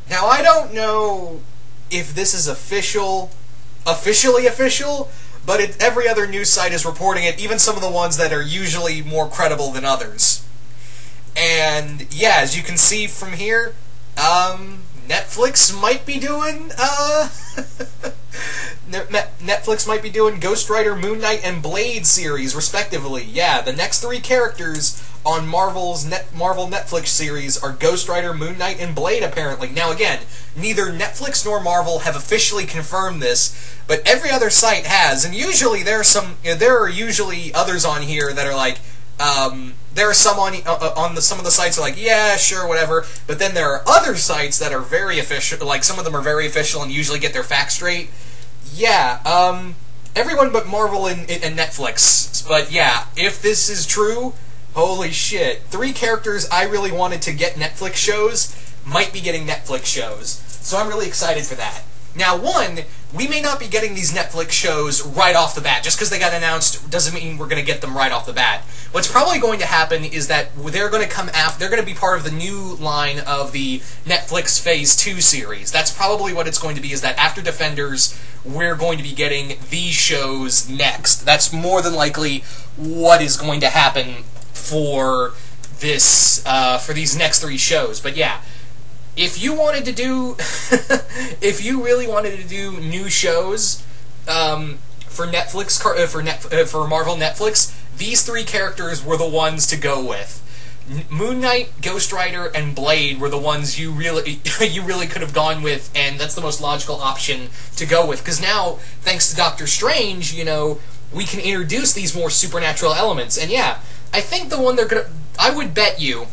Now, I don't know if this is officially official, but every other news site is reporting it, even some of the ones that are usually more credible than others. And, yeah, as you can see from here, Netflix might be doing, Netflix might be doing Ghost Rider, Moon Knight, and Blade series, respectively. Yeah, the next 3 characters on Marvel Netflix series are Ghost Rider, Moon Knight, and Blade, apparently. Now, again, neither Netflix nor Marvel have officially confirmed this, but every other site has, and usually there are usually others on here that are like, there are some on some of the sites are like, yeah, sure, whatever, but then there are other sites that are very official, like some of them are very official and usually get their facts straight. Yeah, everyone but Marvel and Netflix. But yeah, if this is true, holy shit. 3 characters I really wanted to get Netflix shows might be getting Netflix shows. So I'm really excited for that. Now, one, we may not be getting these Netflix shows right off the bat. Just because they got announced doesn't mean we're going to get them right off the bat. What's probably going to happen is that they're going to come after, they're going to be part of the new line of the Netflix Phase 2 series. That's probably what it's going to be, is that after Defenders, we're going to be getting these shows next. That's more than likely what is going to happen for this, for these next 3 shows. But yeah, if you wanted to do, if you really wanted to do new shows for Netflix, for Marvel Netflix, these 3 characters were the ones to go with. Moon Knight, Ghost Rider, and Blade were the ones you really could have gone with, and that's the most logical option to go with. Because now, thanks to Doctor Strange, you know, we can introduce these more supernatural elements. And yeah, I think the one I would bet you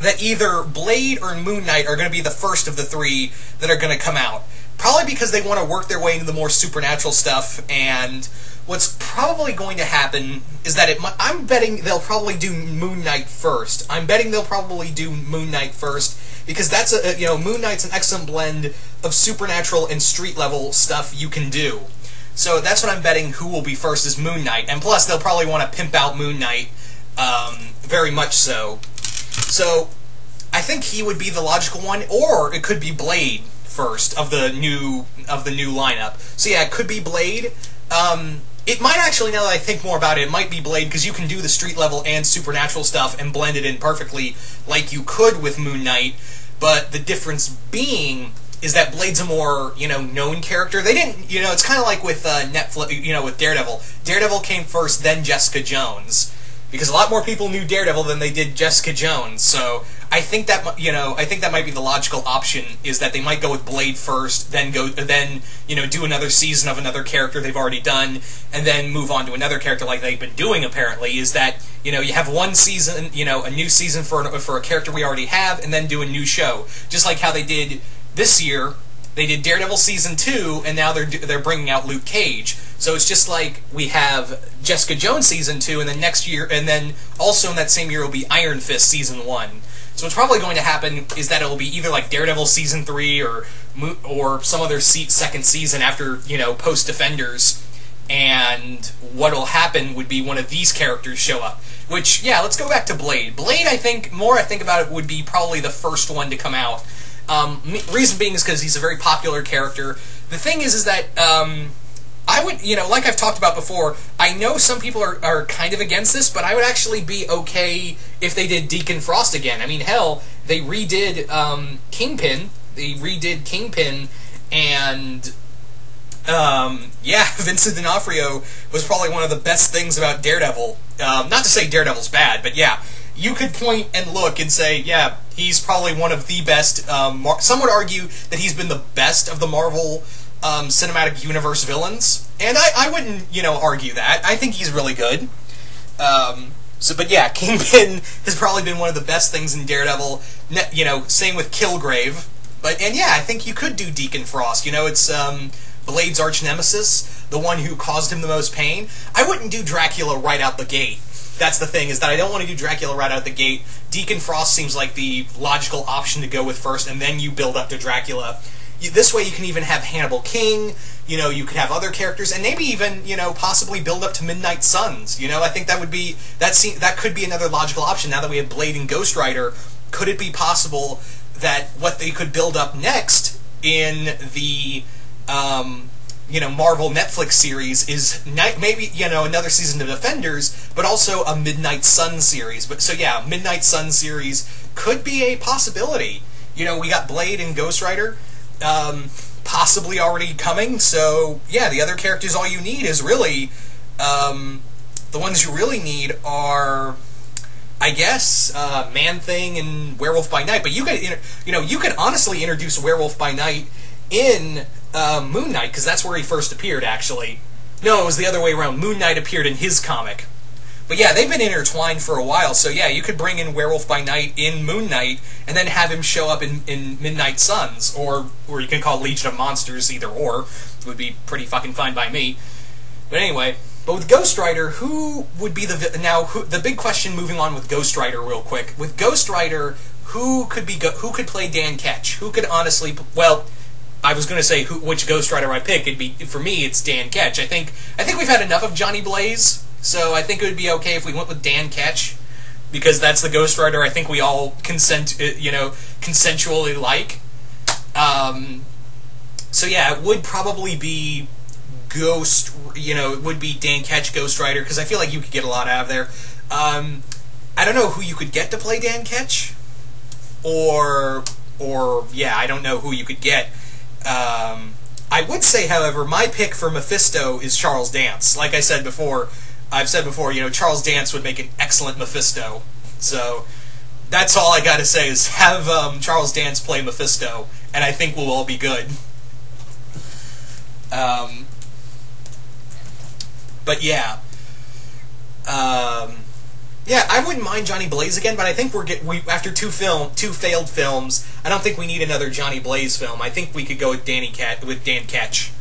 that either Blade or Moon Knight are going to be the first of the 3 that are going to come out. Probably because they want to work their way into the more supernatural stuff, and what's probably going to happen is that I'm betting they'll probably do Moon Knight first. I'm betting they'll probably do Moon Knight first, because that's Moon Knight's an excellent blend of supernatural and street-level stuff you can do. So that's what I'm betting who will be first is Moon Knight, and plus they'll probably want to pimp out Moon Knight, very much so. So, I think he would be the logical one, or it could be Blade first of the new lineup. So yeah, it could be Blade. It might actually, now that I think more about it, it might be Blade, because you can do the street level and supernatural stuff and blend it in perfectly like you could with Moon Knight, but the difference being is that Blade's a more, known character. They didn't, it's kind of like with Netflix, with Daredevil. Daredevil came first, then Jessica Jones, because a lot more people knew Daredevil than they did Jessica Jones. So I think that might be the logical option, is that they might go with Blade first, then do another season of another character they've already done, and then move on to another character like they've been doing. Apparently, is that you have one season, a new season for a character we already have, and then do a new show, just like how they did this year. They did Daredevil Season 2, and now they're bringing out Luke Cage. So it's just like we have Jessica Jones Season 2, and then next year, and then also in that same year will be Iron Fist Season 1. So what's probably going to happen is that it will be either like Daredevil Season 3 or some other second season after, post Defenders, and what'll happen would be one of these characters show up. Which, yeah, let's go back to Blade. Blade, I think about it, would be probably the first one to come out. Reason being is because he's a very popular character. The thing is that, I would, like I've talked about before, I know some people are kind of against this, but I would actually be okay if they did Deacon Frost again. I mean, hell, they redid, Kingpin. They redid Kingpin, and, yeah, Vincent D'Onofrio was probably one of the best things about Daredevil. Not to say Daredevil's bad, but yeah. You could point and look and say, yeah, he's probably one of the best, some would argue that he's been the best of the Marvel Cinematic Universe villains, and I wouldn't, argue that. I think he's really good. But yeah, Kingpin has probably been one of the best things in Daredevil, same with Kilgrave. And yeah, I think you could do Deacon Frost, it's, Blade's arch nemesis, the one who caused him the most pain. I wouldn't do Dracula right out the gate. That's the thing, is that I don't want to do Dracula right out the gate. Deacon Frost seems like the logical option to go with first, and then you build up to Dracula. This way you can even have Hannibal King, you could have other characters, and maybe even, possibly build up to Midnight Suns. I think that could be another logical option. Now that we have Blade and Ghost Rider, could it be possible that what they could build up next in the Marvel Netflix series is maybe another season of Defenders, but also a Midnight Sun series. But so yeah, Midnight Sun series could be a possibility. We got Blade and Ghost Rider possibly already coming. So yeah, the other characters, all you need is really the ones you really need are, I guess, Man-Thing and Werewolf by Night. But you could honestly introduce Werewolf by Night in Moon Knight, because that's where he first appeared, actually. No, it was the other way around. Moon Knight appeared in his comic. But yeah, they've been intertwined for a while, so yeah, you could bring in Werewolf by Night in Moon Knight, and then have him show up in Midnight Suns, or you can call Legion of Monsters, either or. It would be pretty fucking fine by me. But anyway, but with Ghost Rider, who would be the big question, moving on with Ghost Rider real quick. With Ghost Rider, who could play Dan Ketch? Who could honestly, well, I was going to say which Ghost Rider I pick. For me, it's Dan Ketch. I think we've had enough of Johnny Blaze, so I think it would be okay if we went with Dan Ketch, because that's the Ghost Rider I think we all consensually like. So yeah, it would probably be it would be Dan Ketch, Ghost Rider, because I feel like you could get a lot out of there. I don't know who you could get to play Dan Ketch, or yeah, I don't know who you could get. I would say, however, my pick for Mephisto is Charles Dance. Like I've said before, Charles Dance would make an excellent Mephisto. So that's all I gotta say, is have Charles Dance play Mephisto, and I think we'll all be good. But yeah. Yeah, I wouldn't mind Johnny Blaze again, but I think after two failed films, I don't think we need another Johnny Blaze film. I think we could go with Dan Ketch.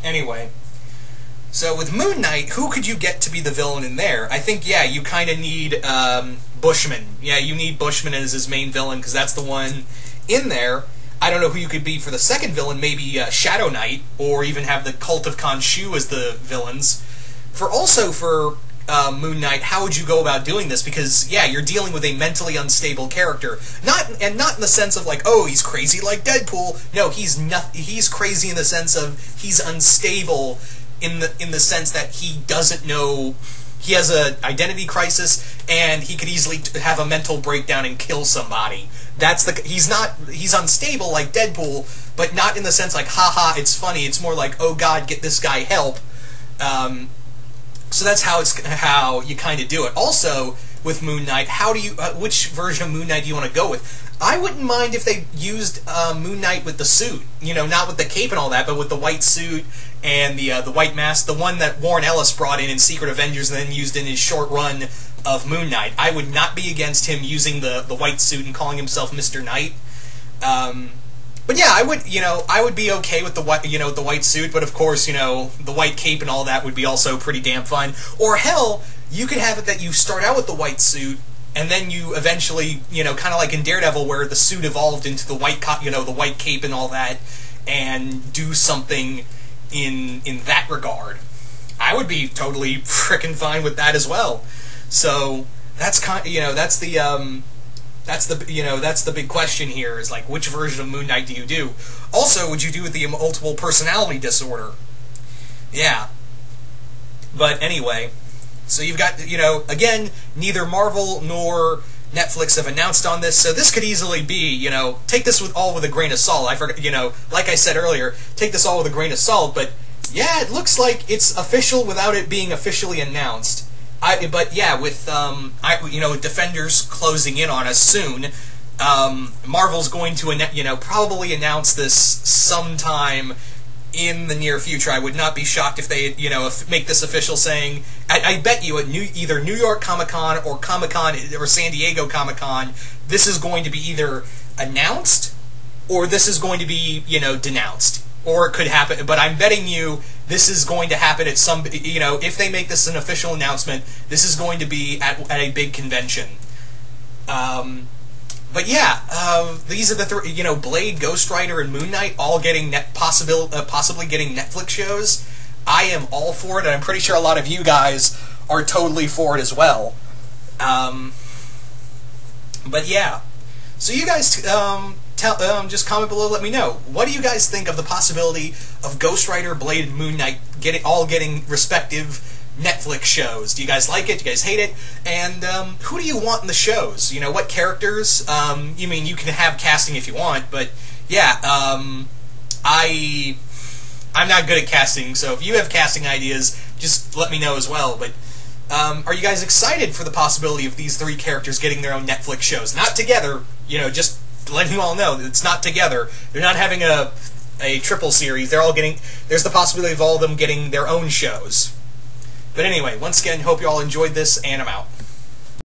Anyway, so with Moon Knight, who could you get to be the villain in there? I think, yeah, you kind of need Bushman. Yeah, you need Bushman as his main villain, because that's the one in there. I don't know who you could be for the second villain, maybe Shadow Knight, or even have the Cult of Khonshu as the villains. For Moon Knight, how would you go about doing this? Because, yeah, you're dealing with a mentally unstable character. Not in the sense of, like, oh, he's crazy like Deadpool. No, he's crazy in the sense of he's unstable in the sense that he doesn't know. He has an identity crisis, and he could easily have a mental breakdown and kill somebody. He's unstable like Deadpool, but not in the sense like, haha, it's funny. It's more like, oh god, get this guy help. So that's how you kind of do it. Also, with Moon Knight, which version of Moon Knight do you want to go with? I wouldn't mind if they used Moon Knight with the suit. Not with the cape and all that, but with the white suit and the white mask, the one that Warren Ellis brought in Secret Avengers and then used in his short run of Moon Knight. I would not be against him using the white suit and calling himself Mr. Knight. But yeah, I would be okay with the white suit, but of course, the white cape and all that would be also pretty damn fine. Or hell, you could have it that you start out with the white suit, and then you eventually, kind of like in Daredevil, where the suit evolved into the white cape and all that, and do something in that regard. I would be totally frickin' fine with that as well. So that's that's the big question here, is like, which version of Moon Knight do you do? Also, would you do with the multiple personality disorder? Yeah. But anyway, so you've got, again, neither Marvel nor Netflix have announced on this, so this could easily be, take this all with a grain of salt. I forgot, like I said earlier, take this all with a grain of salt, but yeah, it looks like it's official without it being officially announced. But yeah, with Defenders closing in on us soon, Marvel's going to probably announce this sometime in the near future. I would not be shocked if they make this official, saying, I bet you at either New York Comic-Con or Comic-Con or San Diego Comic-Con, this is going to be either announced or this is going to be denounced. Or it could happen, but I'm betting you this is going to happen at some, if they make this an official announcement, this is going to be at a big convention. But yeah, these are the three, Blade, Ghost Rider, and Moon Knight all getting possibly getting Netflix shows. I am all for it, and I'm pretty sure a lot of you guys are totally for it as well. But yeah, So you guys just comment below, let me know. What do you guys think of the possibility of Ghost Rider, Blade, and Moon Knight getting respective Netflix shows? Do you guys like it? Do you guys hate it? And who do you want in the shows? You know, what characters? You mean you can have casting if you want, but yeah, I'm not good at casting, so if you have casting ideas, just let me know as well. But are you guys excited for the possibility of these three characters getting their own Netflix shows? Not together, you know, just letting you all know that it's not together. They're not having a triple series. They're all getting, there's the possibility of all of them getting their own shows. But anyway, once again, hope you all enjoyed this, and I'm out.